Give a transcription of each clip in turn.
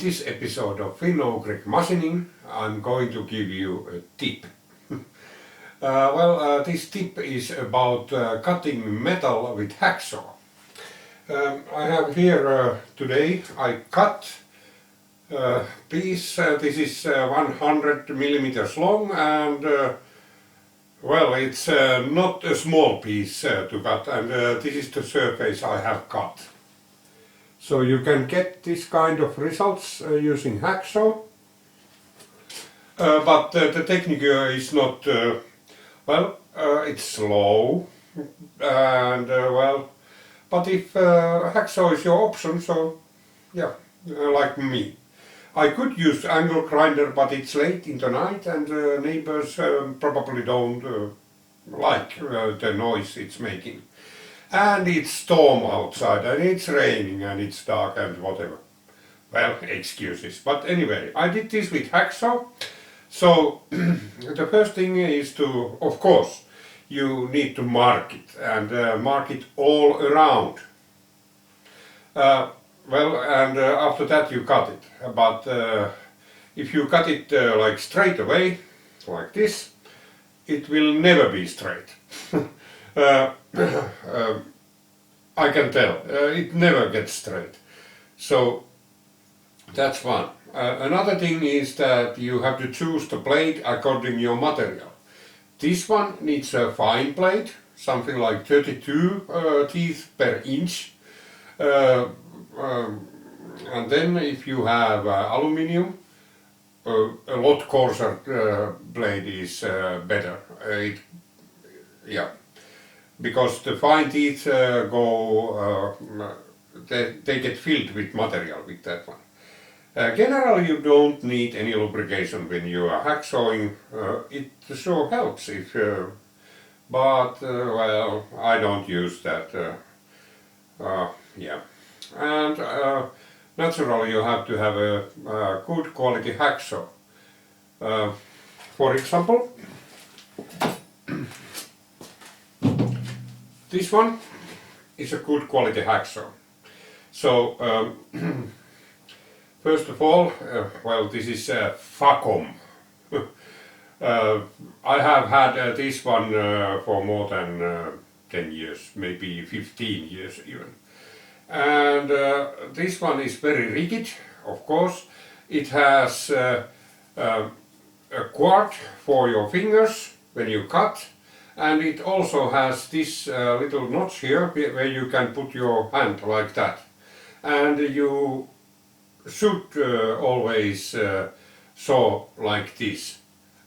this episode of FUM0110 Machining, I'm going to give you a tip. This tip is about cutting metal with hacksaw. I have here today, I cut a piece, this is 100 millimeters long, and it's not a small piece to cut, and this is the surface I have cut. So you can get this kind of results using hacksaw, but the technique is not, it's slow, and but if hacksaw is your option, so yeah, like me. I could use angle grinder, but it's late in the night and neighbors probably don't like the noise it's making. And it's storm outside, and it's raining, and it's dark, and whatever. Well, excuses. But anyway, I did this with hacksaw. So the first thing is to, of course, you need to mark it, and mark it all around. After that you cut it. But if you cut it like straight away, like this, it will never be straight. I can tell, it never gets straight. So that's one. Another thing is that you have to choose the blade according to your material. This one needs a fine blade, something like 32 teeth per inch. And then if you have aluminium, a lot coarser blade is better. Because the fine teeth they get filled with material with that one. Generally you don't need any lubrication when you are hacksawing. It sure helps if, I don't use that. And naturally you have to have a good quality hacksaw. For example, this one is a good quality hacksaw. So first of all, this is FUM. I have had this one for more than 10 years, maybe 15 years even. And this one is very rigid, of course. It has a cord for your fingers when you cut. And it also has this little notch here where you can put your hand like that. And you should always saw like this,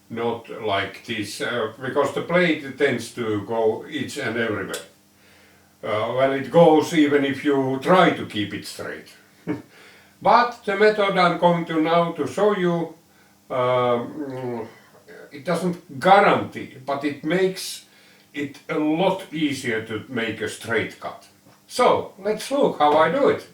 not like this, because the blade tends to go each and everywhere. It goes even if you try to keep it straight. But the method I'm going to now to show you, it doesn't guarantee, but it makes it a lot easier to make a straight cut. So, let's look how I do it.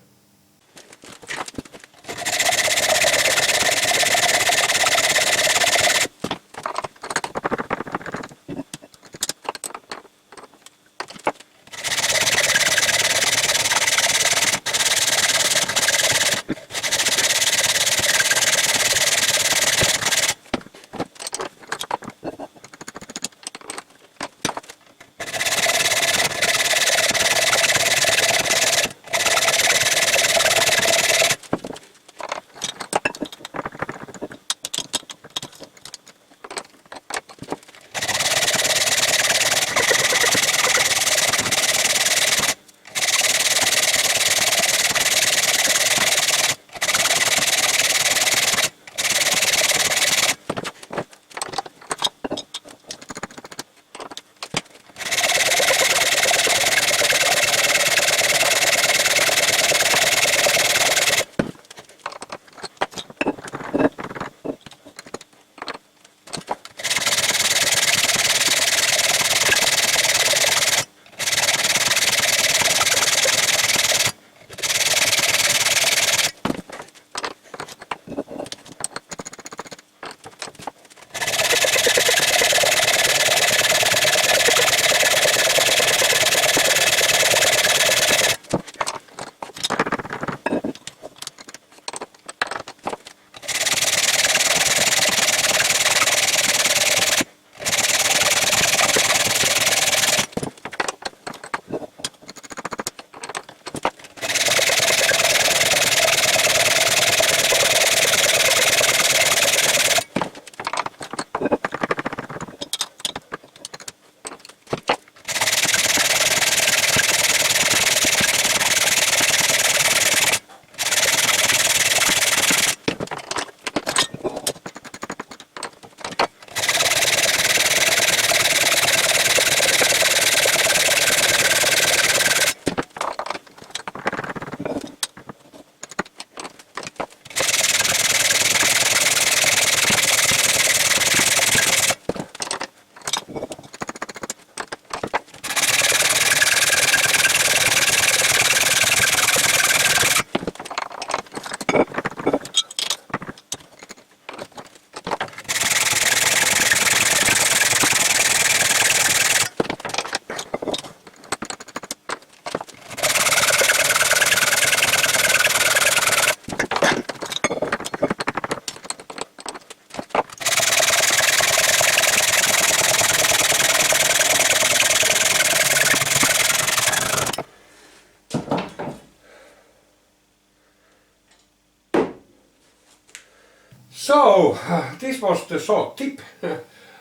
So, this was the short tip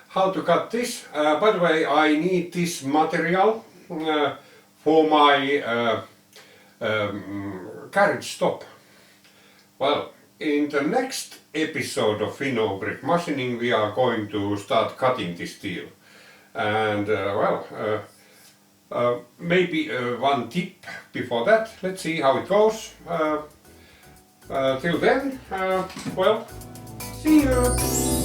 how to cut this. By the way, I need this material for my carriage stop. Well, in the next episode of FUM0110 machining we are going to start cutting this steel. And maybe one tip before that. Let's see how it goes. Till then, well, see you!